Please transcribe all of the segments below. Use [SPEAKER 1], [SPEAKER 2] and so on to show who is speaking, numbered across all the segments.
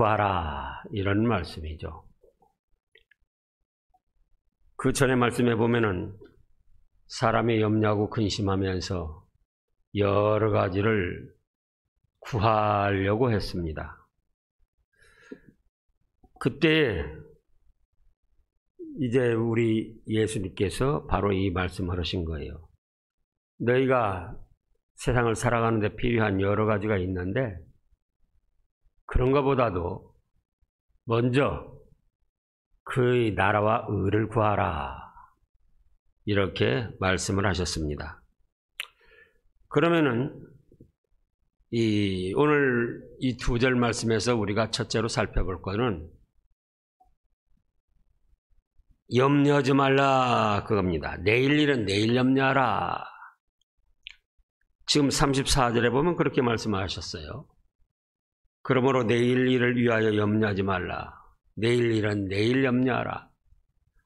[SPEAKER 1] 구하라, 이런 말씀이죠. 그 전에 말씀해 보면은 사람이 염려하고 근심하면서 여러 가지를 구하려고 했습니다. 그때 이제 우리 예수님께서 바로 이 말씀을 하신 거예요. 너희가 세상을 살아가는데 필요한 여러 가지가 있는데 그런 것보다도 먼저 그의 나라와 의를 구하라, 이렇게 말씀을 하셨습니다. 그러면은 오늘 이 두 절 말씀에서 우리가 첫째로 살펴볼 것은 염려하지 말라, 그겁니다. 내일 일은 내일 염려하라. 지금 34절에 보면 그렇게 말씀하셨어요. 그러므로 내일 일을 위하여 염려하지 말라. 내일 일은 내일 염려하라.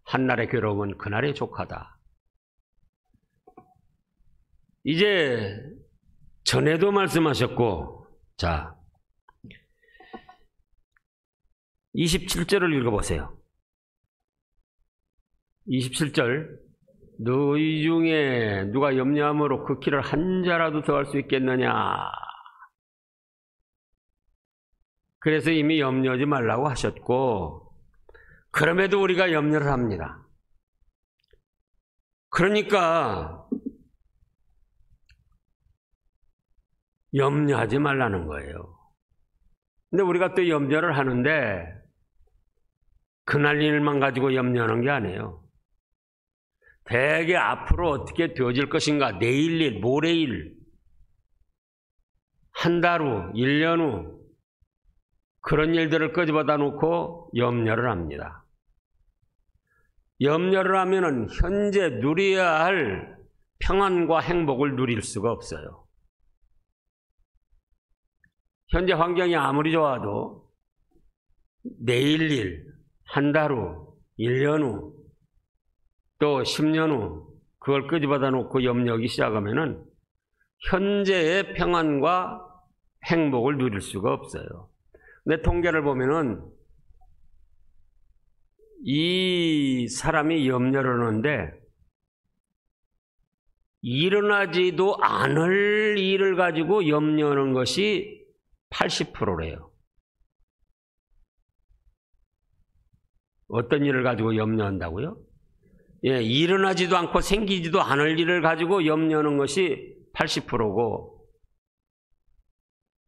[SPEAKER 1] 한날의 괴로움은 그날의 족하다. 이제 전에도 말씀하셨고, 자 27절을 읽어보세요. 27절, 너희 중에 누가 염려함으로 그 길을 한 자라도 더할 수 있겠느냐. 그래서 이미 염려하지 말라고 하셨고, 그럼에도 우리가 염려를 합니다. 그러니까 염려하지 말라는 거예요. 근데 우리가 또 염려를 하는데 그날 일만 가지고 염려하는 게 아니에요. 대개 앞으로 어떻게 되어질 것인가, 내일 일, 모레 일, 한 달 후, 1년 후, 그런 일들을 끄집어다 놓고 염려를 합니다. 염려를 하면은 현재 누려야 할 평안과 행복을 누릴 수가 없어요. 현재 환경이 아무리 좋아도 내일 일, 한 달 후, 1년 후, 또 10년 후, 그걸 끄집어다 놓고 염려하기 시작하면은 현재의 평안과 행복을 누릴 수가 없어요. 근데 통계를 보면은 이 사람이 염려를 하는데 일어나지도 않을 일을 가지고 염려하는 것이 80%래요. 어떤 일을 가지고 염려한다고요? 예, 일어나지도 않고 생기지도 않을 일을 가지고 염려하는 것이 80%고,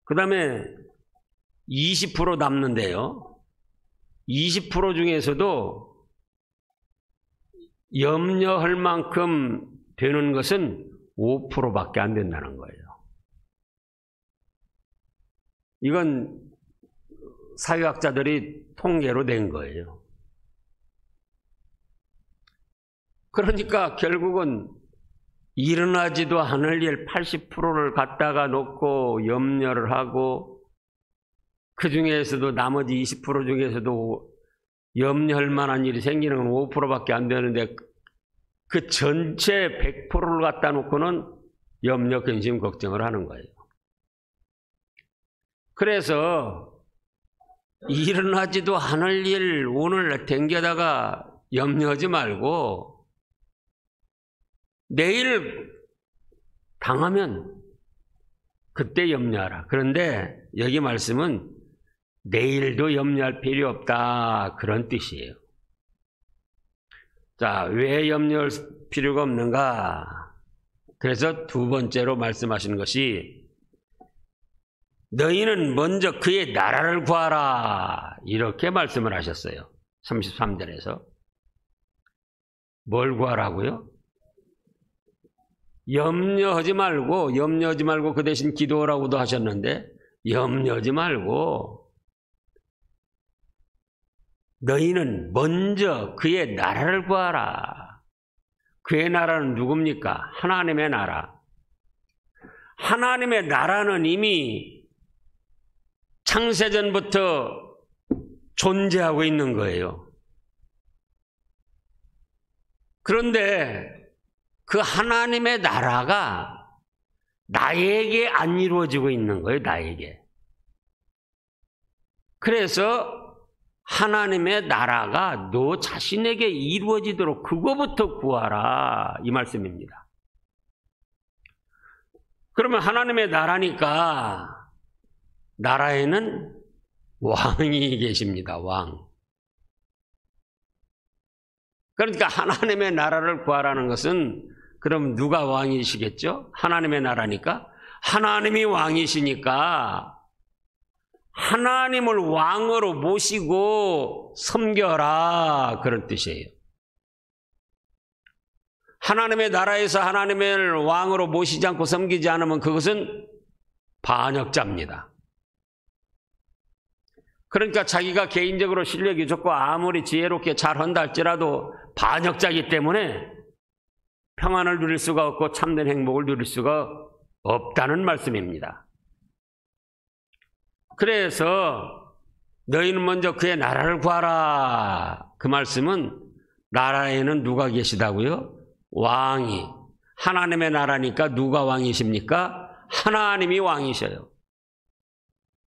[SPEAKER 1] 그 다음에 20% 남는데요. 20% 중에서도 염려할 만큼 되는 것은 5%밖에 안 된다는 거예요. 이건 사회학자들이 통계로 낸 거예요. 그러니까 결국은 일어나지도 않을 일 80%를 갖다가 놓고 염려를 하고, 그 중에서도 나머지 20% 중에서도 염려할 만한 일이 생기는 건 5%밖에 안 되는데, 그 전체 100%를 갖다 놓고는 염려, 근심, 걱정을 하는 거예요. 그래서 일어나지도 않을 일 오늘 댕겨다가 염려하지 말고 내일 당하면 그때 염려하라. 그런데 여기 말씀은 내일도 염려할 필요 없다, 그런 뜻이에요. 자, 왜 염려할 필요가 없는가? 그래서 두 번째로 말씀하시는 것이 너희는 먼저 그의 나라를 구하라, 이렇게 말씀을 하셨어요. 33절에서. 뭘 구하라고요? 염려하지 말고 그 대신 기도하라고도 하셨는데, 염려하지 말고 너희는 먼저 그의 나라를 구하라. 그의 나라는 누굽니까? 하나님의 나라. 하나님의 나라는 이미 창세전부터 존재하고 있는 거예요. 그런데 그 하나님의 나라가 나에게 안 이루어지고 있는 거예요, 나에게. 그래서 하나님의 나라가 너 자신에게 이루어지도록 그거부터 구하라 이 말씀입니다. 그러면 하나님의 나라니까 나라에는 왕이 계십니다. 왕. 그러니까 하나님의 나라를 구하라는 것은 그럼 누가 왕이시겠죠? 하나님의 나라니까 하나님이 왕이시니까 하나님을 왕으로 모시고 섬겨라 그런 뜻이에요. 하나님의 나라에서 하나님을 왕으로 모시지 않고 섬기지 않으면 그것은 반역자입니다. 그러니까 자기가 개인적으로 실력이 좋고 아무리 지혜롭게 잘한다 할지라도 반역자이기 때문에 평안을 누릴 수가 없고 참된 행복을 누릴 수가 없다는 말씀입니다. 그래서 너희는 먼저 그의 나라를 구하라. 그 말씀은 나라에는 누가 계시다고요? 왕이. 하나님의 나라니까 누가 왕이십니까? 하나님이 왕이셔요.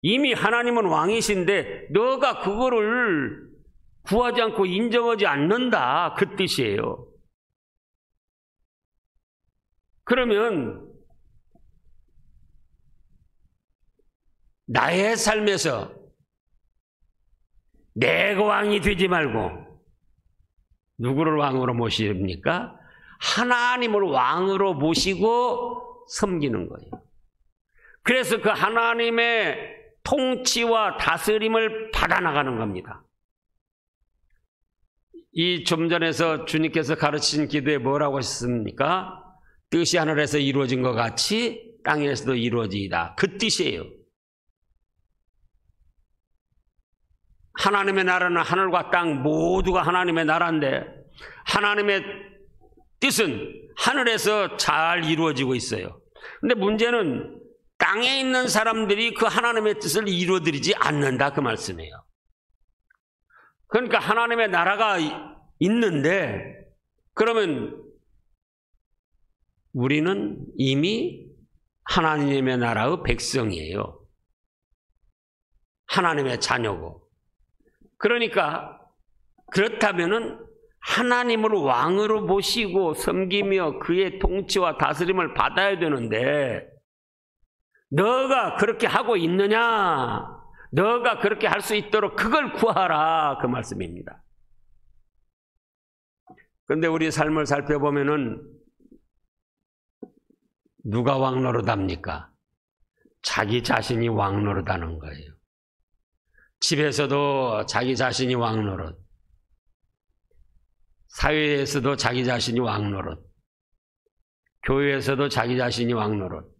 [SPEAKER 1] 이미 하나님은 왕이신데 너가 그거를 구하지 않고 인정하지 않는다. 그 뜻이에요. 그러면 나의 삶에서 내가 왕이 되지 말고 누구를 왕으로 모십니까? 하나님을 왕으로 모시고 섬기는 거예요. 그래서 그 하나님의 통치와 다스림을 받아나가는 겁니다. 이 좀 전에서 주님께서 가르치신 기도에 뭐라고 하셨습니까? 뜻이 하늘에서 이루어진 것 같이 땅에서도 이루어지이다. 그 뜻이에요. 하나님의 나라는 하늘과 땅 모두가 하나님의 나라인데 하나님의 뜻은 하늘에서 잘 이루어지고 있어요. 근데 문제는 땅에 있는 사람들이 그 하나님의 뜻을 이루어드리지 않는다 그 말씀이에요. 그러니까 하나님의 나라가 있는데 그러면 우리는 이미 하나님의 나라의 백성이에요. 하나님의 자녀고. 그러니까 그렇다면은 하나님을 왕으로 모시고 섬기며 그의 통치와 다스림을 받아야 되는데 너가 그렇게 하고 있느냐? 너가 그렇게 할 수 있도록 그걸 구하라 그 말씀입니다. 그런데 우리 삶을 살펴보면은 누가 왕 노릇합니까? 자기 자신이 왕 노릇하는 거예요. 집에서도 자기 자신이 왕 노릇, 사회에서도 자기 자신이 왕 노릇, 교회에서도 자기 자신이 왕 노릇.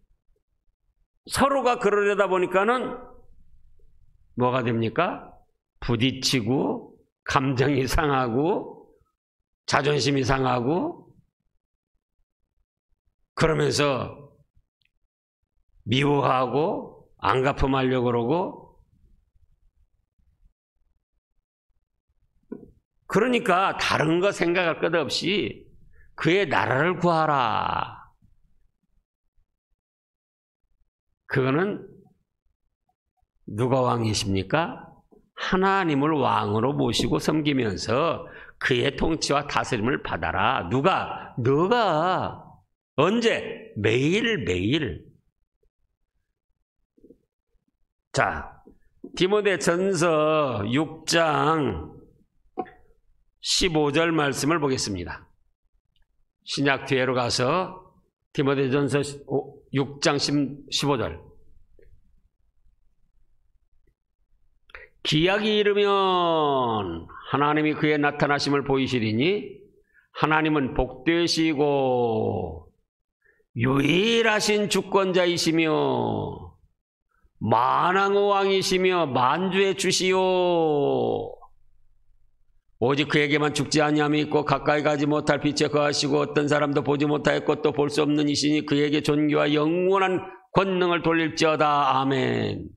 [SPEAKER 1] 서로가 그러려다 보니까는 뭐가 됩니까? 부딪히고 감정이 상하고 자존심이 상하고 그러면서 미워하고 안갚음하려고 그러고 그러니까 다른 거 생각할 것 없이 그의 나라를 구하라. 그거는 누가 왕이십니까? 하나님을 왕으로 모시고 섬기면서 그의 통치와 다스림을 받아라. 누가? 너가. 언제? 매일매일. 자, 디모데전서 6장 15절 말씀을 보겠습니다. 신약 뒤에로 가서 디모데전서 6장 15절. 기약이 이르면 하나님이 그의 나타나심을 보이시리니 하나님은 복되시고 유일하신 주권자이시며 만왕의 왕이시며 만주의 주시오. 오직 그에게만 죽지 아니함이 있고 가까이 가지 못할 빛에 거하시고 어떤 사람도 보지 못하였고 또 볼 수 없는 이시니 그에게 존귀와 영원한 권능을 돌릴지어다. 아멘.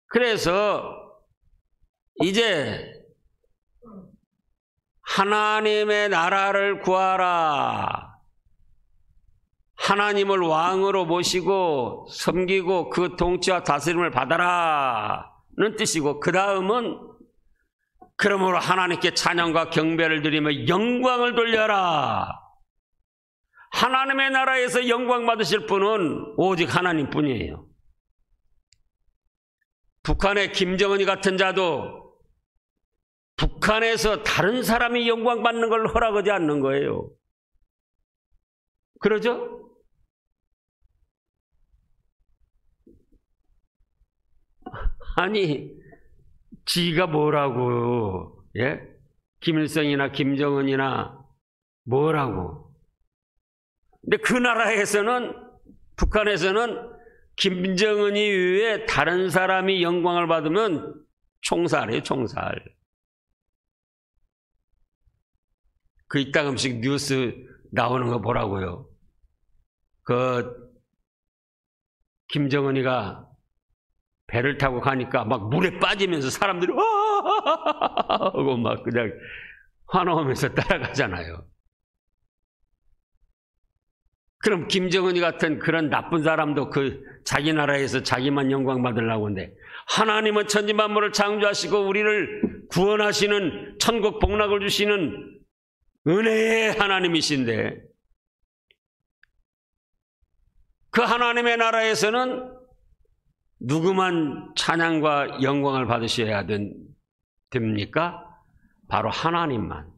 [SPEAKER 1] 그래서 이제 하나님의 나라를 구하라. 하나님을 왕으로 모시고 섬기고 그 통치와 다스림을 받아라는 뜻이고, 그 다음은 그러므로 하나님께 찬양과 경배를 드리며 영광을 돌려라. 하나님의 나라에서 영광 받으실 분은 오직 하나님 뿐이에요. 북한의 김정은이 같은 자도 북한에서 다른 사람이 영광 받는 걸 허락하지 않는 거예요. 그러죠? 아니, 지가 뭐라고, 예? 김일성이나 김정은이나 뭐라고. 근데 그 나라에서는, 북한에서는 김정은이 이외에 다른 사람이 영광을 받으면 총살이에요, 총살. 그 이따금씩 뉴스 나오는 거 보라고요. 김정은이가 배를 타고 가니까 막 물에 빠지면서 사람들이 하고 막 그냥 환호하면서 따라가잖아요. 그럼 김정은이 같은 그런 나쁜 사람도 자기 나라에서 자기만 영광 받으려고 하는데, 하나님은 천지만물을 창조하시고 우리를 구원하시는, 천국 복락을 주시는 은혜의 하나님이신데, 그 하나님의 나라에서는 누구만 찬양과 영광을 받으셔야 됩니까? 바로 하나님만.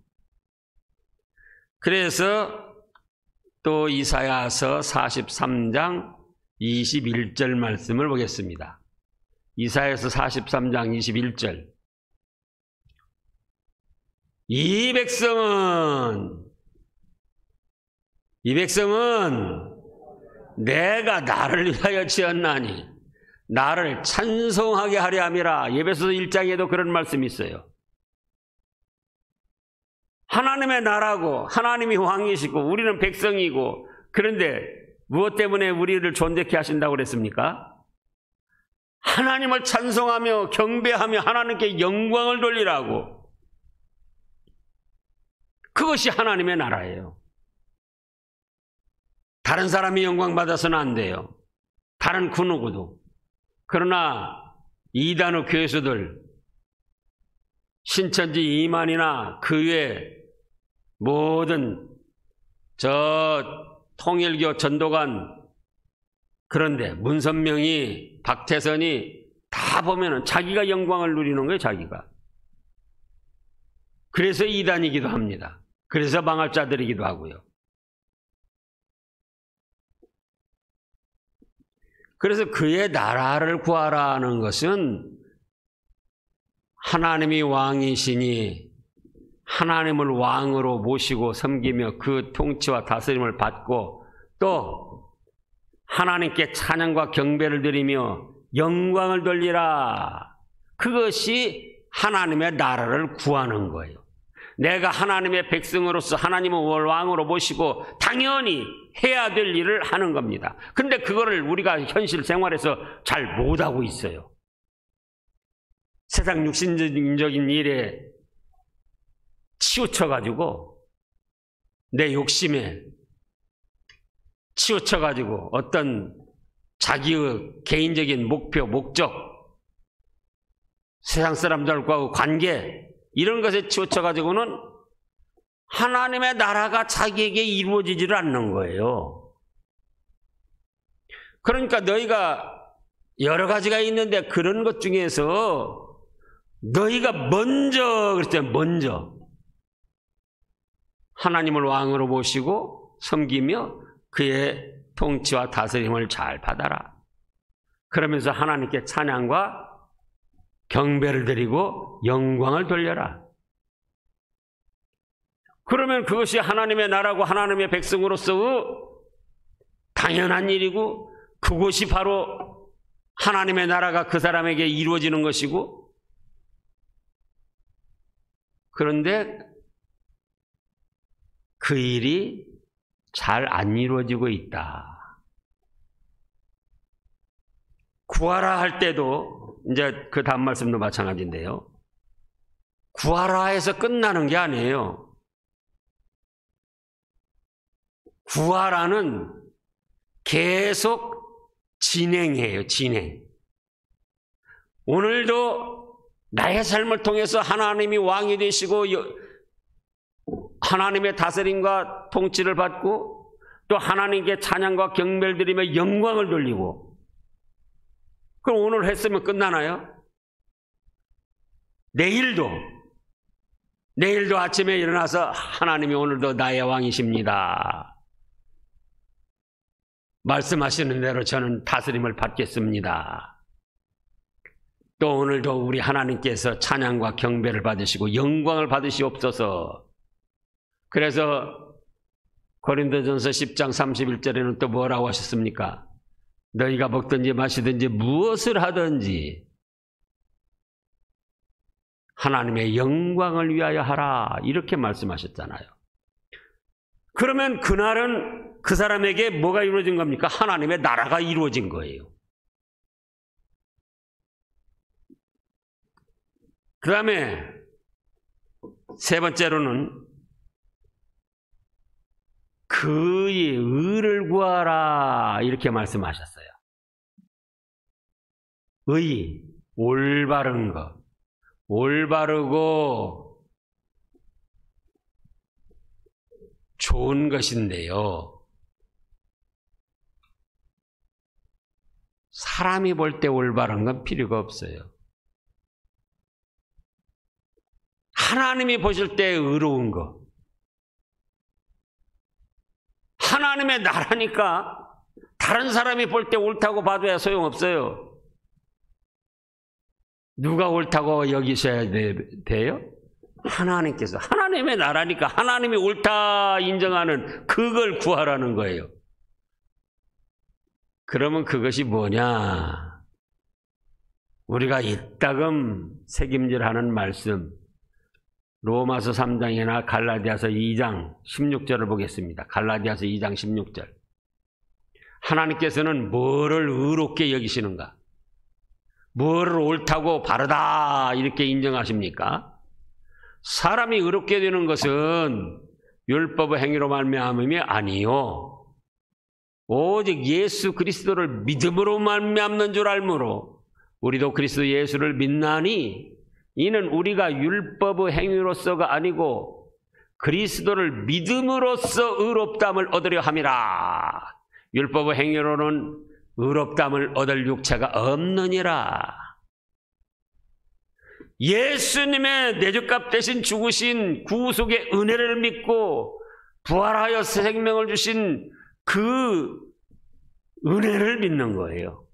[SPEAKER 1] 그래서 또 이사야서 43장 21절 말씀을 보겠습니다. 이사야서 43장 21절. 이 백성은 내가 나를 위하여 지었나니 나를 찬송하게 하려 함이라. 에베소서 1장에도 그런 말씀이 있어요. 하나님의 나라고 하나님이 왕이시고 우리는 백성이고, 그런데 무엇 때문에 우리를 존재케 하신다고 그랬습니까? 하나님을 찬송하며 경배하며 하나님께 영광을 돌리라고. 그것이 하나님의 나라예요. 다른 사람이 영광 받아서는 안 돼요. 다른 그 누구도. 그러나 이단의 교수들, 신천지 이만이나 그 외 모든 통일교 전도관, 그런데 문선명이, 박태선이 다 보면은 자기가 영광을 누리는 거예요, 자기가. 그래서 이단이기도 합니다. 그래서 망할 자들이기도 하고요. 그래서 그의 나라를 구하라는 것은 하나님이 왕이시니 하나님을 왕으로 모시고 섬기며 그 통치와 다스림을 받고, 또 하나님께 찬양과 경배를 드리며 영광을 돌리라. 그것이 하나님의 나라를 구하는 거예요. 내가 하나님의 백성으로서 하나님을 왕으로 모시고 당연히 해야 될 일을 하는 겁니다. 근데 그거를 우리가 현실 생활에서 잘 못하고 있어요. 세상 육신적인 일에 치우쳐가지고, 내 욕심에 치우쳐가지고 어떤 자기의 개인적인 목표, 목적, 세상 사람들과의 관계, 이런 것에 치우쳐가지고는 하나님의 나라가 자기에게 이루어지지를 않는 거예요. 그러니까 너희가 여러 가지가 있는데 그런 것 중에서 너희가 먼저 하나님을 왕으로 모시고 섬기며 그의 통치와 다스림을 잘 받아라. 그러면서 하나님께 찬양과 경배를 드리고 영광을 돌려라. 그러면 그것이 하나님의 나라고 하나님의 백성으로서의 당연한 일이고, 그것이 바로 하나님의 나라가 그 사람에게 이루어지는 것이고, 그런데 그 일이 잘 안 이루어지고 있다. 구하라 할 때도 이제 그 다음 말씀도 마찬가지인데요. 구하라 해서 끝나는 게 아니에요. 구하라는 계속 진행해요. 진행. 오늘도 나의 삶을 통해서 하나님이 왕이 되시고 하나님의 다스림과 통치를 받고 또 하나님께 찬양과 경배를 드리며 영광을 돌리고, 그럼 오늘 했으면 끝나나요? 내일도 아침에 일어나서 하나님이 오늘도 나의 왕이십니다. 말씀하시는 대로 저는 다스림을 받겠습니다. 또 오늘도 우리 하나님께서 찬양과 경배를 받으시고 영광을 받으시옵소서. 그래서 고린도전서 10장 31절에는 또 뭐라고 하셨습니까? 너희가 먹든지 마시든지 무엇을 하든지 하나님의 영광을 위하여 하라, 이렇게 말씀하셨잖아요. 그러면 그날은 그 사람에게 뭐가 이루어진 겁니까? 하나님의 나라가 이루어진 거예요. 그 다음에 세 번째로는 그의 의를 구하라, 이렇게 말씀하셨어요. 의, 올바른 것, 올바르고 좋은 것인데요, 사람이 볼 때 올바른 건 필요가 없어요. 하나님이 보실 때 의로운 것, 하나님의 나라니까 다른 사람이 볼 때 옳다고 봐도야 소용없어요. 누가 옳다고 여기셔야 돼요? 하나님께서. 하나님의 나라니까 하나님이 옳다 인정하는 그걸 구하라는 거예요. 그러면 그것이 뭐냐? 우리가 이따금 책임질하는 말씀, 로마서 3장이나 갈라디아서 2장 16절을 보겠습니다. 갈라디아서 2장 16절. 하나님께서는 뭐를 의롭게 여기시는가? 뭐를 옳다고 바르다 이렇게 인정하십니까? 사람이 의롭게 되는 것은 율법의 행위로 말미암음이 아니요, 오직 예수 그리스도를 믿음으로 말미암는 줄 알므로 우리도 그리스도 예수를 믿나니 이는 우리가 율법의 행위로서가 아니고 그리스도를 믿음으로써 의롭다함을 얻으려 함이라. 율법의 행위로는 의롭다함을 얻을 육체가 없느니라. 예수님의 내 죄값 대신 죽으신 구속의 은혜를 믿고 부활하여 새 생명을 주신 그 은혜를 믿는 거예요.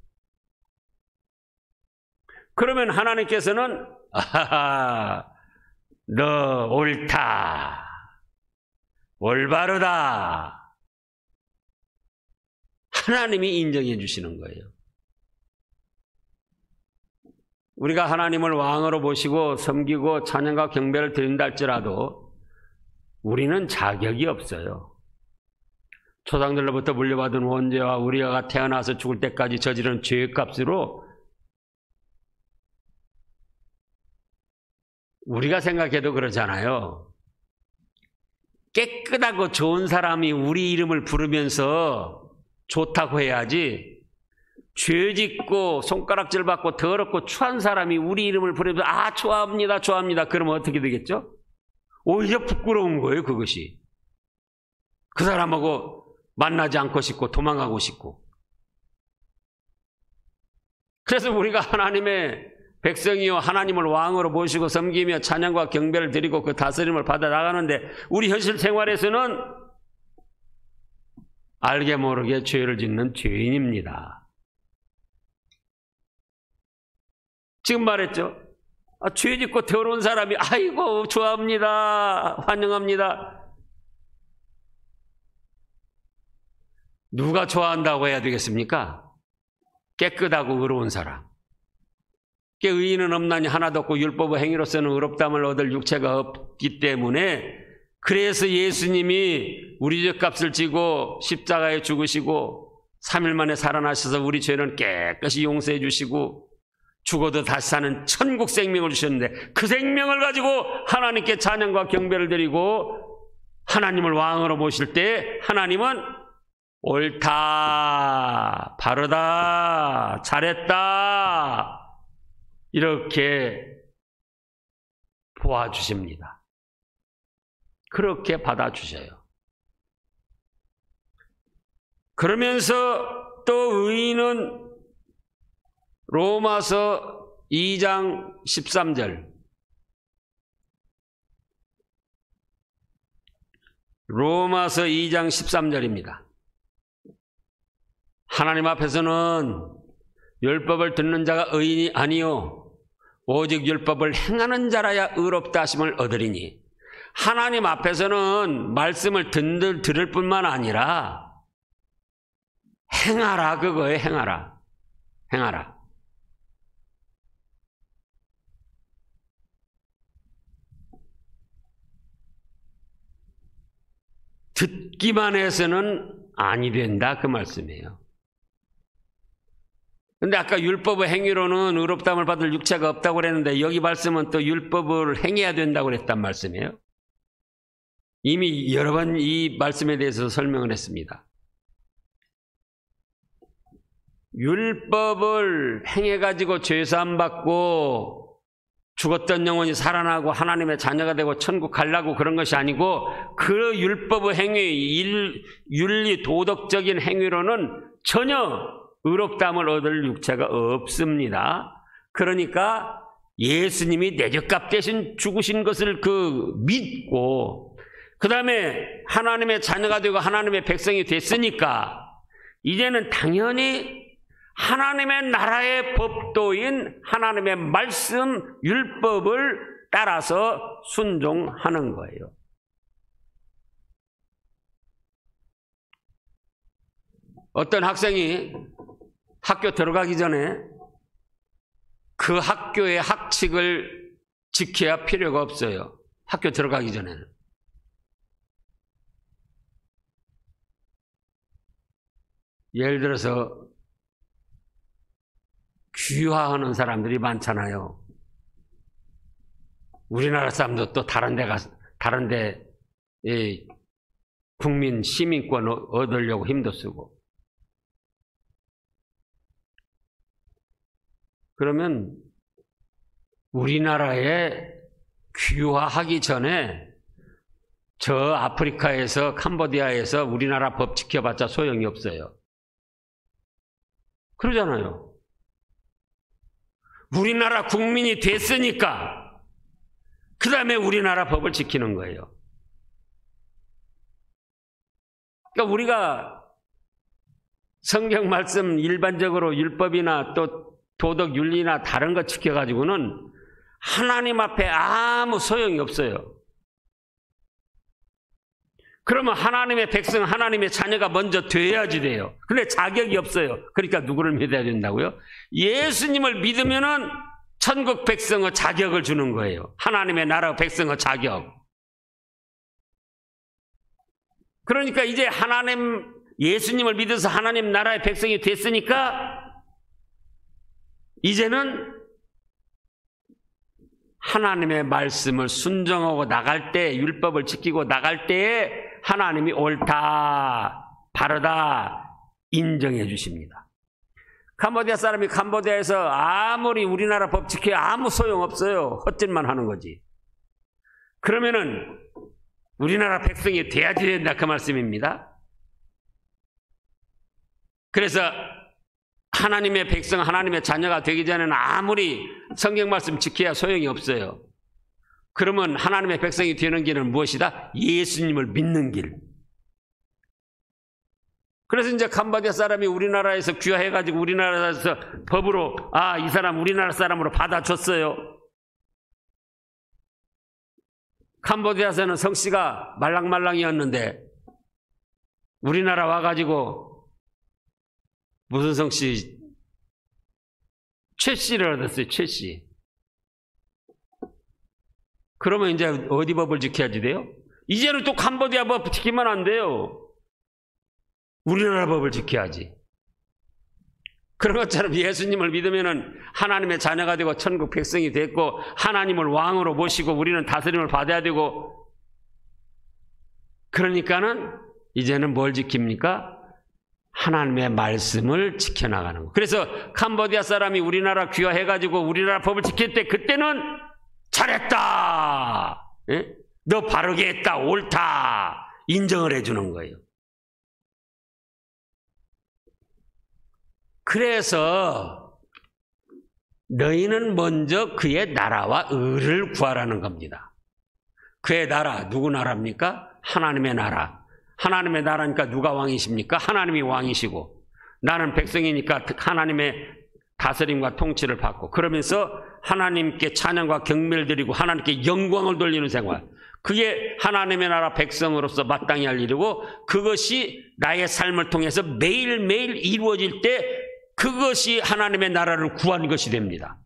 [SPEAKER 1] 그러면 하나님께서는 아하하, 너 옳다, 올바르다, 하나님이 인정해 주시는 거예요. 우리가 하나님을 왕으로 모시고 섬기고 찬양과 경배를 드린다 할지라도 우리는 자격이 없어요. 초상들로부터 물려받은 원죄와 우리가 태어나서 죽을 때까지 저지른 죄값으로 우리가 생각해도 그러잖아요. 깨끗하고 좋은 사람이 우리 이름을 부르면서 좋다고 해야지, 죄짓고 손가락질 받고 더럽고 추한 사람이 우리 이름을 부르면서 아 좋아합니다 좋아합니다 그러면 어떻게 되겠죠? 오히려 부끄러운 거예요. 그것이 그 사람하고 만나지 않고 싶고 도망가고 싶고. 그래서 우리가 하나님의 백성이요 하나님을 왕으로 모시고 섬기며 찬양과 경배를 드리고 그 다스림을 받아 나가는데 우리 현실 생활에서는 알게 모르게 죄를 짓는 죄인입니다. 지금 말했죠. 죄 짓고 더러운 사람이 아이고 좋아합니다 환영합니다. 누가 좋아한다고 해야 되겠습니까? 깨끗하고 의로운 사람. 의인은 없나니 하나도 없고 율법의 행위로서는 의롭다함을 얻을 육체가 없기 때문에, 그래서 예수님이 우리 죄값을 지고 십자가에 죽으시고 3일 만에 살아나셔서 우리 죄는 깨끗이 용서해 주시고 죽어도 다시 사는 천국 생명을 주셨는데, 그 생명을 가지고 하나님께 찬양과 경배를 드리고 하나님을 왕으로 모실 때 하나님은 옳다, 바르다, 잘했다, 이렇게 보아주십니다. 그렇게 받아주셔요. 그러면서 또 의인은 로마서 2장 13절, 로마서 2장 13절입니다. 하나님 앞에서는 율법을 듣는 자가 의인이 아니요 오직 율법을 행하는 자라야 의롭다 하심을 얻으리니, 하나님 앞에서는 말씀을 들을 뿐만 아니라 행하라, 그거예요. 행하라. 듣기만 해서는 아니 된다, 그 말씀이에요. 근데 아까 율법의 행위로는 의롭다함을 받을 육체가 없다고 그랬는데, 여기 말씀은 또 율법을 행해야 된다고 그랬단 말씀이에요. 이미 여러 번 이 말씀에 대해서 설명을 했습니다. 율법을 행해가지고 죄사함 받고 죽었던 영혼이 살아나고 하나님의 자녀가 되고 천국 가려고 그런 것이 아니고, 그 율법의 행위, 윤리 도덕적인 행위로는 전혀 의롭다함을 얻을 육체가 없습니다. 그러니까 예수님이 내 죄값 대신 죽으신 것을 믿고, 그 다음에 하나님의 자녀가 되고 하나님의 백성이 됐으니까 이제는 당연히 하나님의 나라의 법도인 하나님의 말씀, 율법을 따라서 순종하는 거예요. 어떤 학생이 학교 들어가기 전에 그 학교의 학칙을 지켜야 필요가 없어요. 학교 들어가기 전에는. 예를 들어서 귀화하는 사람들이 많잖아요. 우리나라 사람도 또 다른데 국민 시민권 얻으려고 힘도 쓰고. 그러면 우리나라에 귀화하기 전에 저 아프리카에서 캄보디아에서 우리나라 법 지켜봤자 소용이 없어요. 그러잖아요. 우리나라 국민이 됐으니까 그 다음에 우리나라 법을 지키는 거예요. 그러니까 우리가 성경 말씀 일반적으로 율법이나 또 도덕 윤리나 다른 거 지켜가지고는 하나님 앞에 아무 소용이 없어요. 그러면 하나님의 백성, 하나님의 자녀가 먼저 돼야지 돼요. 근데 자격이 없어요. 그러니까 누구를 믿어야 된다고요? 예수님을 믿으면은 천국 백성의 자격을 주는 거예요. 하나님의 나라 백성의 자격. 그러니까 이제 예수님을 믿어서 하나님 나라의 백성이 됐으니까 이제는 하나님의 말씀을 순종하고 나갈 때, 율법을 지키고 나갈 때에 하나님이 옳다, 바르다 인정해 주십니다. 캄보디아 사람이 캄보디아에서 아무리 우리나라 법 지켜야 아무 소용없어요. 헛짓만 하는 거지. 그러면은 우리나라 백성이 돼야지 된다, 그 말씀입니다. 그래서 하나님의 백성, 하나님의 자녀가 되기 전에는 아무리 성경 말씀 지켜야 소용이 없어요. 그러면 하나님의 백성이 되는 길은 무엇이다? 예수님을 믿는 길. 그래서 이제 캄보디아 사람이 우리나라에서 귀화해가지고 우리나라에서 법으로 이 사람 우리나라 사람으로 받아줬어요. 캄보디아에서는 성씨가 말랑말랑이었는데 우리나라 와가지고 무슨 성씨? 최씨를 얻었어요. 최씨. 그러면 이제 어디 법을 지켜야지 돼요? 이제는 또 캄보디아 법 지키면 안 돼요. 우리나라 법을 지켜야지. 그런 것처럼 예수님을 믿으면은 하나님의 자녀가 되고 천국 백성이 됐고 하나님을 왕으로 모시고 우리는 다스림을 받아야 되고, 그러니까는 이제는 뭘 지킵니까? 하나님의 말씀을 지켜나가는 거. 그래서 캄보디아 사람이 우리나라 귀화해가지고 우리나라 법을 지킬 때 그때는 잘했다. 예? 너 바르게 했다. 옳다. 인정을 해주는 거예요. 그래서 너희는 먼저 그의 나라와 의를 구하라는 겁니다. 그의 나라, 누구 나라입니까? 하나님의 나라. 하나님의 나라니까 누가 왕이십니까? 하나님이 왕이시고 나는 백성이니까 하나님의 다스림과 통치를 받고 그러면서 하나님께 찬양과 경배를 드리고 하나님께 영광을 돌리는 생활. 그게 하나님의 나라 백성으로서 마땅히 할 일이고 그것이 나의 삶을 통해서 매일매일 이루어질 때 그것이 하나님의 나라를 구한 것이 됩니다.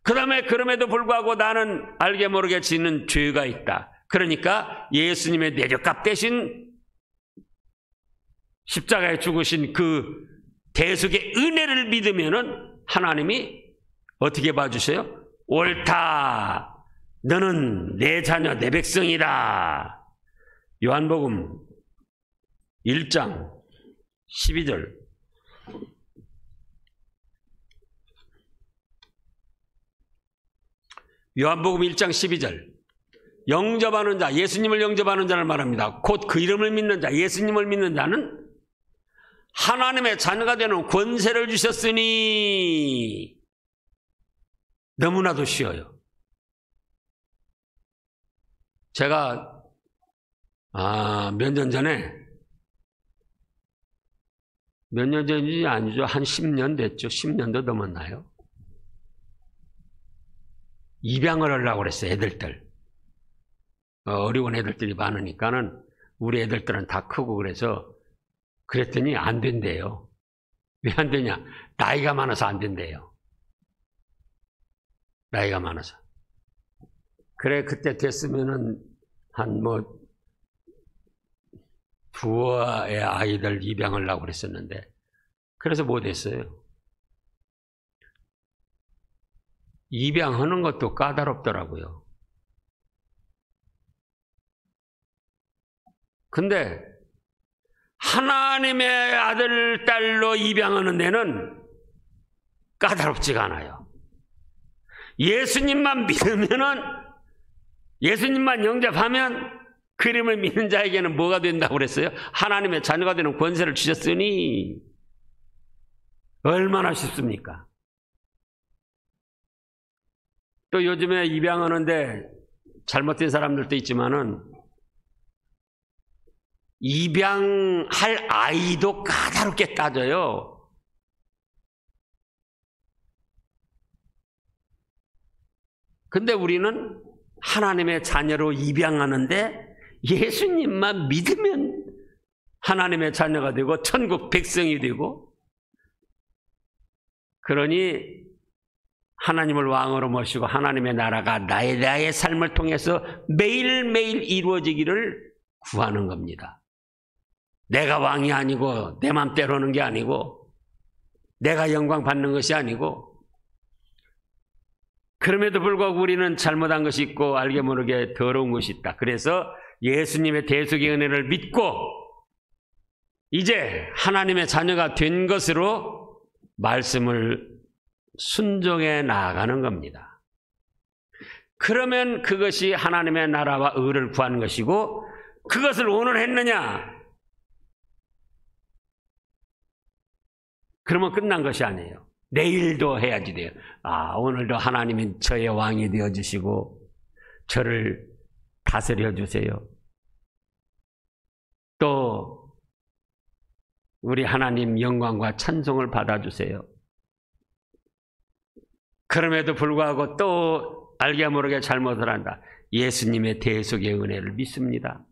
[SPEAKER 1] 그 다음에 그럼에도 불구하고 나는 알게 모르게 짓는 죄가 있다. 그러니까 예수님의 내적값 대신 십자가에 죽으신 그 대속의 은혜를 믿으면은 하나님이 어떻게 봐주세요? 옳다. 너는 내 자녀, 내 백성이다. 요한복음 1장 12절. 요한복음 1장 12절. 영접하는 자, 예수님을 영접하는 자를 말합니다. 곧 그 이름을 믿는 자, 예수님을 믿는 자는 하나님의 자녀가 되는 권세를 주셨으니 너무나도 쉬워요. 제가 몇 년 전인지 아니죠. 한 10년 됐죠. 10년도 넘었나요? 입양을 하려고 그랬어요. 애들들. 어려운 애들들이 많으니까는 우리 애들들은 다 크고 그랬더니 안 된대요. 왜 안 되냐? 나이가 많아서 안 된대요. 나이가 많아서. 그래, 그때 됐으면은 두어의 아이들 입양을 하려고 그랬었는데, 그래서 못 했어요. 입양하는 것도 까다롭더라고요. 근데 하나님의 아들, 딸로 입양하는 데는 까다롭지가 않아요. 예수님만 믿으면은, 예수님만 영접하면 그 이름을 믿는 자에게는 뭐가 된다고 그랬어요? 하나님의 자녀가 되는 권세를 주셨으니 얼마나 쉽습니까? 또 요즘에 입양하는데 잘못된 사람들도 있지만은 입양할 아이도 까다롭게 따져요. 근데 우리는 하나님의 자녀로 입양하는데 예수님만 믿으면 하나님의 자녀가 되고 천국 백성이 되고, 그러니 하나님을 왕으로 모시고 하나님의 나라가 나의 삶을 통해서 매일매일 이루어지기를 구하는 겁니다. 내가 왕이 아니고 내 맘대로 하는 게 아니고 내가 영광 받는 것이 아니고, 그럼에도 불구하고 우리는 잘못한 것이 있고 알게 모르게 더러운 것이 있다. 그래서 예수님의 대속의 은혜를 믿고 이제 하나님의 자녀가 된 것으로 말씀을 순종해 나아가는 겁니다. 그러면 그것이 하나님의 나라와 의를 구하는 것이고, 그것을 오늘 했느냐? 그러면 끝난 것이 아니에요. 내일도 해야지 돼요. 오늘도 하나님이 저의 왕이 되어주시고 저를 다스려 주세요. 또 우리 하나님 영광과 찬송을 받아주세요. 그럼에도 불구하고 또 알게 모르게 잘못을 한다. 예수님의 대속의 은혜를 믿습니다.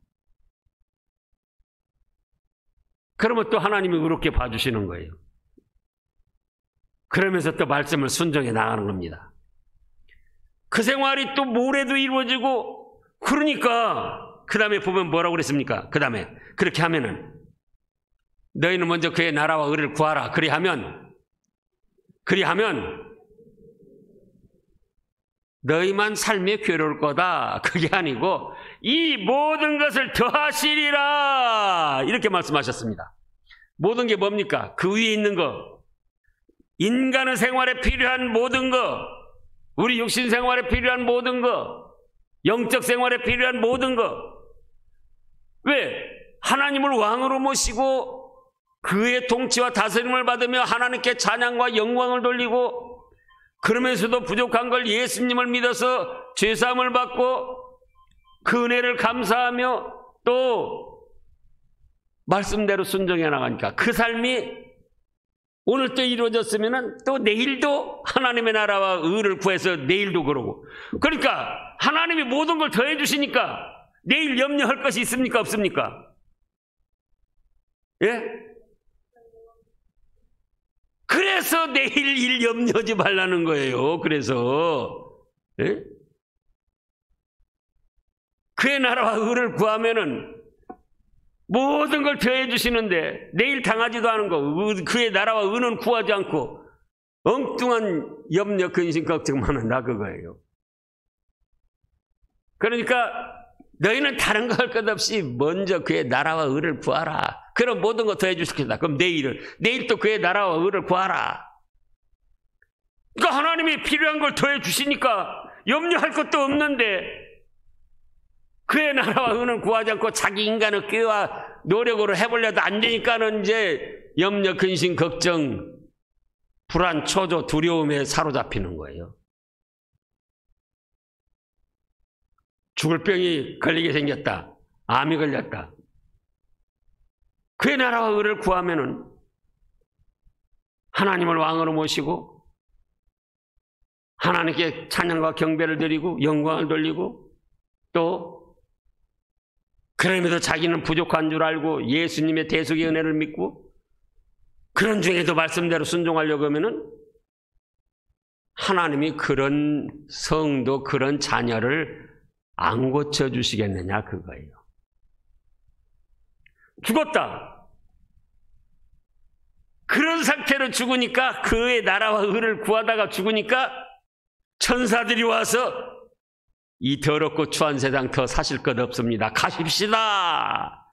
[SPEAKER 1] 그러면 또 하나님이 의롭게 봐주시는 거예요. 그러면서 또 말씀을 순종해 나가는 겁니다. 그 생활이 또 모레도 이루어지고, 그러니까 그 다음에 보면 뭐라고 그랬습니까? 그 다음에 그렇게 하면은 너희는 먼저 그의 나라와 의를 구하라. 그리하면 너희만 삶이 괴로울 거다. 그게 아니고 이 모든 것을 더하시리라. 이렇게 말씀하셨습니다. 모든 게 뭡니까? 그 위에 있는 거. 인간의 생활에 필요한 모든 거, 우리 육신 생활에 필요한 모든 거, 영적 생활에 필요한 모든 거. 왜? 하나님을 왕으로 모시고 그의 통치와 다스림을 받으며 하나님께 찬양과 영광을 돌리고, 그러면서도 부족한 걸 예수님을 믿어서 죄사함을 받고 그 은혜를 감사하며 또 말씀대로 순종해 나가니까 그 삶이 오늘 또 이루어졌으면 또 내일도 하나님의 나라와 의를 구해서 내일도 그러고, 그러니까 하나님이 모든 걸 더해 주시니까 내일 염려할 것이 있습니까? 없습니까? 예? 그래서 내일 일 염려하지 말라는 거예요. 그래서 예? 그의 나라와 의를 구하면은 모든 걸 더해 주시는데 내일 당하지도 않은 거, 그의 나라와 의는 구하지 않고 엉뚱한 염려, 근심, 걱정만 한다 그거예요. 그러니까 너희는 다른 거 할 것 없이 먼저 그의 나라와 의를 구하라. 그럼 모든 거 더해 주시겠다. 그럼 내일 또 그의 나라와 의를 구하라. 그러니까 하나님이 필요한 걸 더해 주시니까 염려할 것도 없는데, 그의 나라와 의는 구하지 않고 자기 인간의 꾀와 노력으로 해보려도 안 되니까는 이제 염려, 근심, 걱정, 불안, 초조, 두려움에 사로잡히는 거예요. 죽을 병이 걸리게 생겼다. 암이 걸렸다. 그의 나라와 의를 구하면은 하나님을 왕으로 모시고 하나님께 찬양과 경배를 드리고 영광을 돌리고, 또 그럼에도 자기는 부족한 줄 알고 예수님의 대속의 은혜를 믿고 그런 중에도 말씀대로 순종하려고 하면은 하나님이 그런 성도, 그런 자녀를 안 고쳐주시겠느냐 그거예요. 죽었다. 그런 상태로 죽으니까, 그의 나라와 의를 구하다가 죽으니까 천사들이 와서 이 더럽고 추한 세상 더 사실 것 없습니다. 가십시다.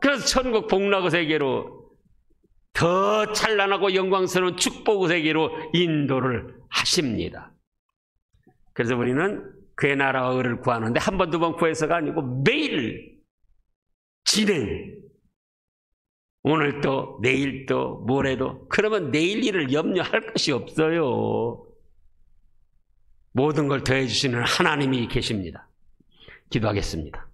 [SPEAKER 1] 그래서 천국 복락의 세계로, 더 찬란하고 영광스러운 축복의 세계로 인도를 하십니다. 그래서 우리는 그의 나라와 의를 구하는데 한 번, 두 번 구해서가 아니고 매일 진행. 오늘도 내일도 모레도. 그러면 내일 일을 염려할 것이 없어요. 모든 걸 더해 주시는 하나님이 계십니다. 기도하겠습니다.